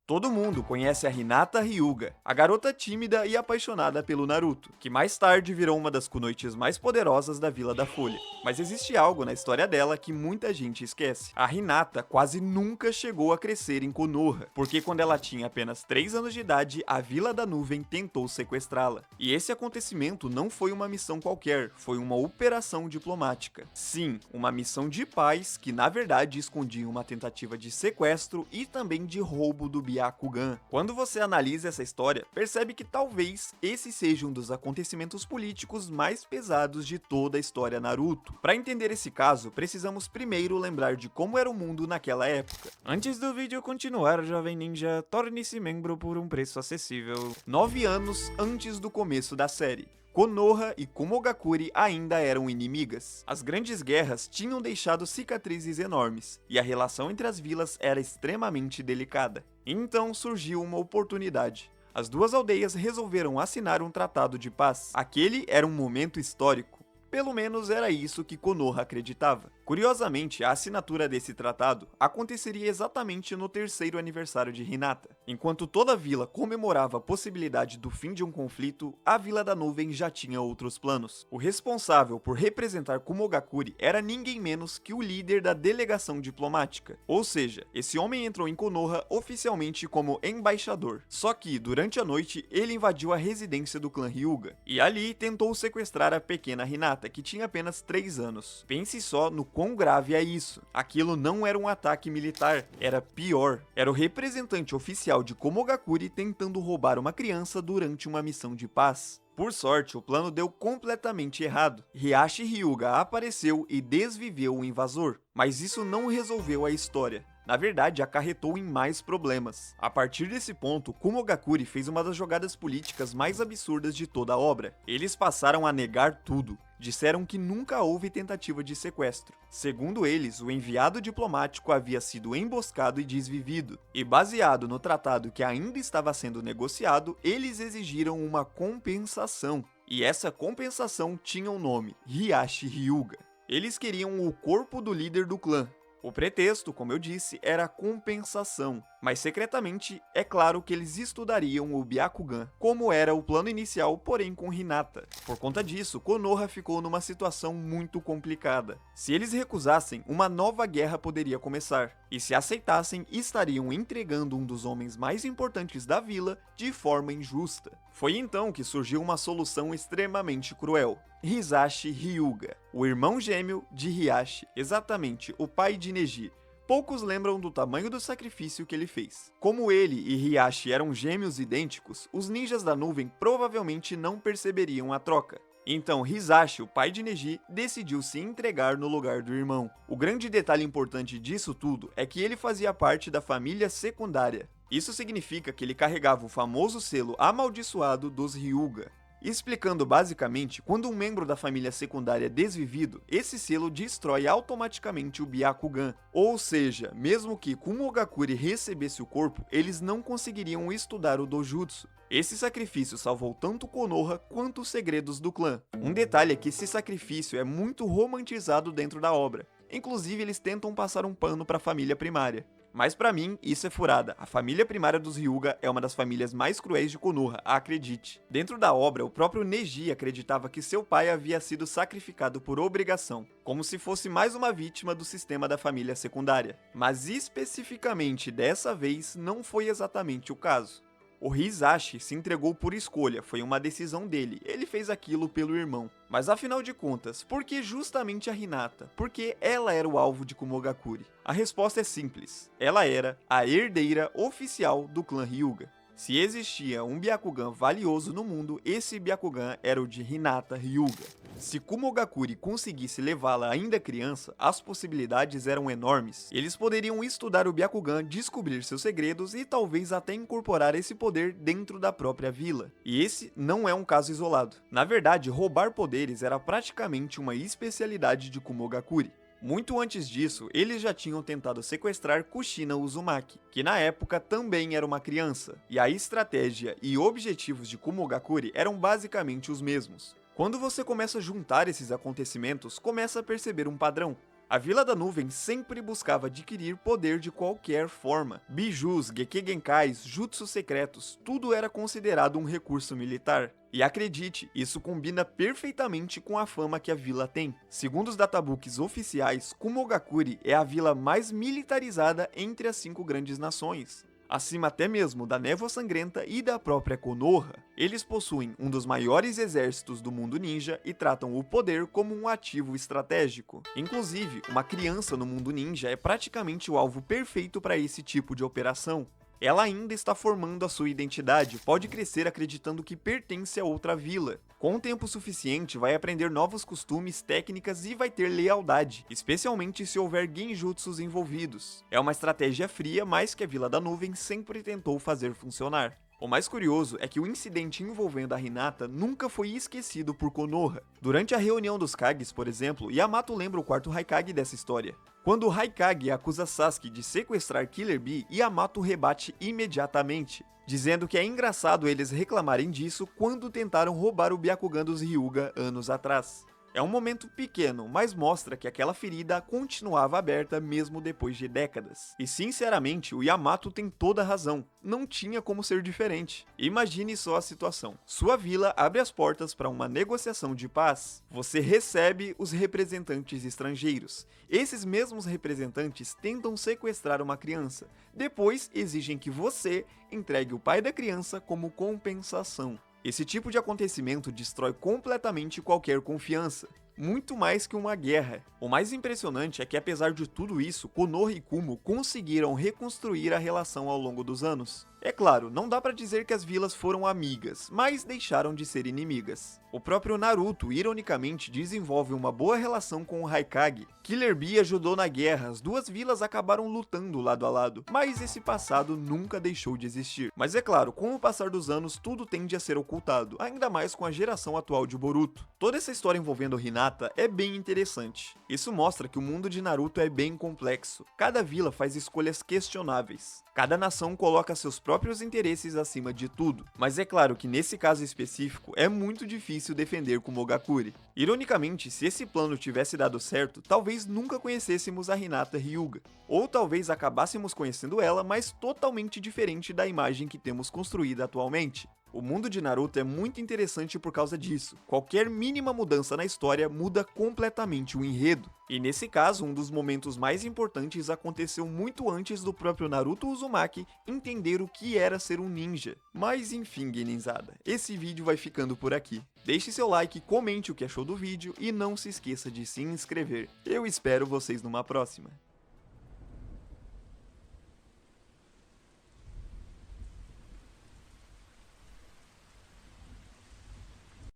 Todo mundo conhece a Hinata Hyuga, a garota tímida e apaixonada pelo Naruto, que mais tarde virou uma das kunoichis mais poderosas da Vila da Folha. Mas existe algo na história dela que muita gente esquece. A Hinata quase nunca chegou a crescer em Konoha, porque quando ela tinha apenas 3 anos de idade, a Vila da Nuvem tentou sequestrá-la. E esse acontecimento não foi uma missão qualquer, foi uma operação diplomática. Sim, uma missão de paz que na verdade escondia uma tentativa de sequestro e também de roubo do Byakugan. Quando você analisa essa história, percebe que talvez esse seja um dos acontecimentos políticos mais pesados de toda a história Naruto. Para entender esse caso, precisamos primeiro lembrar de como era o mundo naquela época. Antes do vídeo continuar, jovem ninja, torne-se membro por um preço acessível. 9 anos antes do começo da série, Konoha e Kumogakure ainda eram inimigas. As grandes guerras tinham deixado cicatrizes enormes, e a relação entre as vilas era extremamente delicada. Então surgiu uma oportunidade. As duas aldeias resolveram assinar um tratado de paz. Aquele era um momento histórico. Pelo menos era isso que Konoha acreditava. Curiosamente, a assinatura desse tratado aconteceria exatamente no 3º aniversário de Hinata. Enquanto toda a vila comemorava a possibilidade do fim de um conflito, a Vila da Nuvem já tinha outros planos. O responsável por representar Kumogakure era ninguém menos que o líder da delegação diplomática. Ou seja, esse homem entrou em Konoha oficialmente como embaixador. Só que, durante a noite, ele invadiu a residência do clã Hyuga, e ali tentou sequestrar a pequena Hinata, que tinha apenas 3 anos. Pense só no quão grave é isso. Aquilo não era um ataque militar, era pior. Era o representante oficial de Kumogakure tentando roubar uma criança durante uma missão de paz. Por sorte, o plano deu completamente errado. Hiashi Hyuga apareceu e desviveu o invasor, mas isso não resolveu a história. Na verdade, acarretou em mais problemas. A partir desse ponto, Kumogakure fez uma das jogadas políticas mais absurdas de toda a obra. Eles passaram a negar tudo. Disseram que nunca houve tentativa de sequestro. Segundo eles, o enviado diplomático havia sido emboscado e desvivido. E baseado no tratado que ainda estava sendo negociado, eles exigiram uma compensação. E essa compensação tinha um nome: Hiashi Hyuga. Eles queriam o corpo do líder do clã. O pretexto, como eu disse, era compensação, mas secretamente é claro que eles estudariam o Byakugan, como era o plano inicial, porém com Hinata. Por conta disso, Konoha ficou numa situação muito complicada. Se eles recusassem, uma nova guerra poderia começar, e se aceitassem, estariam entregando um dos homens mais importantes da vila de forma injusta. Foi então que surgiu uma solução extremamente cruel: Hisashi Hyuga, o irmão gêmeo de Hiashi, exatamente o pai de Neji. Poucos lembram do tamanho do sacrifício que ele fez. Como ele e Hiashi eram gêmeos idênticos, os ninjas da nuvem provavelmente não perceberiam a troca. Então Hisashi, o pai de Neji, decidiu se entregar no lugar do irmão. O grande detalhe importante disso tudo é que ele fazia parte da família secundária. Isso significa que ele carregava o famoso selo amaldiçoado dos Hyuga. Explicando basicamente, quando um membro da família secundária é desvivido, esse selo destrói automaticamente o Byakugan. Ou seja, mesmo que Kumogakure recebesse o corpo, eles não conseguiriam estudar o Dojutsu. Esse sacrifício salvou tanto Konoha quanto os segredos do clã. Um detalhe é que esse sacrifício é muito romantizado dentro da obra. Inclusive, eles tentam passar um pano para a família primária. Mas pra mim, isso é furada. A família primária dos Hyuga é uma das famílias mais cruéis de Konoha, acredite. Dentro da obra, o próprio Neji acreditava que seu pai havia sido sacrificado por obrigação, como se fosse mais uma vítima do sistema da família secundária. Mas especificamente dessa vez, não foi exatamente o caso. O Hisashi se entregou por escolha, foi uma decisão dele, ele fez aquilo pelo irmão. Mas afinal de contas, por que justamente a Hinata? Porque ela era o alvo de Kumogakure. A resposta é simples, ela era a herdeira oficial do clã Hyuga. Se existia um Byakugan valioso no mundo, esse Byakugan era o de Hinata Hyuga. Se Kumogakure conseguisse levá-la ainda criança, as possibilidades eram enormes. Eles poderiam estudar o Byakugan, descobrir seus segredos e talvez até incorporar esse poder dentro da própria vila. E esse não é um caso isolado. Na verdade, roubar poderes era praticamente uma especialidade de Kumogakure. Muito antes disso, eles já tinham tentado sequestrar Kushina Uzumaki, que na época também era uma criança, e a estratégia e objetivos de Kumogakure eram basicamente os mesmos. Quando você começa a juntar esses acontecimentos, começa a perceber um padrão. A Vila da Nuvem sempre buscava adquirir poder de qualquer forma. Bijus, Genkais, jutsus secretos, tudo era considerado um recurso militar. E acredite, isso combina perfeitamente com a fama que a vila tem. Segundo os databooks oficiais, Kumogakure é a vila mais militarizada entre as 5 grandes nações, acima até mesmo da Névoa Sangrenta e da própria Konoha. Eles possuem um dos maiores exércitos do mundo ninja e tratam o poder como um ativo estratégico. Inclusive, uma criança no mundo ninja é praticamente o alvo perfeito para esse tipo de operação. Ela ainda está formando a sua identidade, pode crescer acreditando que pertence a outra vila. Com tempo suficiente, vai aprender novos costumes, técnicas e vai ter lealdade, especialmente se houver genjutsus envolvidos. É uma estratégia fria, mas que a Vila da Nuvem sempre tentou fazer funcionar. O mais curioso é que o incidente envolvendo a Hinata nunca foi esquecido por Konoha. Durante a reunião dos Kages, por exemplo, Yamato lembra o quarto Haikage dessa história. Quando o Haikage acusa Sasuke de sequestrar Killer Bee, Yamato rebate imediatamente, dizendo que é engraçado eles reclamarem disso quando tentaram roubar o Byakugan dos Hyuga anos atrás. É um momento pequeno, mas mostra que aquela ferida continuava aberta mesmo depois de décadas. E sinceramente, o Yamato tem toda a razão, não tinha como ser diferente. Imagine só a situação. Sua vila abre as portas para uma negociação de paz. Você recebe os representantes estrangeiros. Esses mesmos representantes tentam sequestrar uma criança. Depois exigem que você entregue o pai da criança como compensação. Esse tipo de acontecimento destrói completamente qualquer confiança, muito mais que uma guerra. O mais impressionante é que, apesar de tudo isso, Konoha e Kumo conseguiram reconstruir a relação ao longo dos anos. É claro, não dá pra dizer que as vilas foram amigas, mas deixaram de ser inimigas. O próprio Naruto, ironicamente, desenvolve uma boa relação com o Haikage. Killer Bee ajudou na guerra, as duas vilas acabaram lutando lado a lado, mas esse passado nunca deixou de existir. Mas é claro, com o passar dos anos, tudo tende a ser ocultado, ainda mais com a geração atual de Boruto. Toda essa história envolvendo Hinata é bem interessante. Isso mostra que o mundo de Naruto é bem complexo. Cada vila faz escolhas questionáveis. Cada nação coloca seus próprios interesses acima de tudo. Mas é claro que nesse caso específico é muito difícil defender Kumogakure. Ironicamente, se esse plano tivesse dado certo, talvez nunca conhecêssemos a Hinata Hyuga. Ou talvez acabássemos conhecendo ela, mas totalmente diferente da imagem que temos construída atualmente. O mundo de Naruto é muito interessante por causa disso. Qualquer mínima mudança na história muda completamente o enredo. E nesse caso, um dos momentos mais importantes aconteceu muito antes do próprio Naruto Uzumaki entender o que era ser um ninja. Mas enfim, Genizada, esse vídeo vai ficando por aqui. Deixe seu like, comente o que achou do vídeo e não se esqueça de se inscrever. Eu espero vocês numa próxima.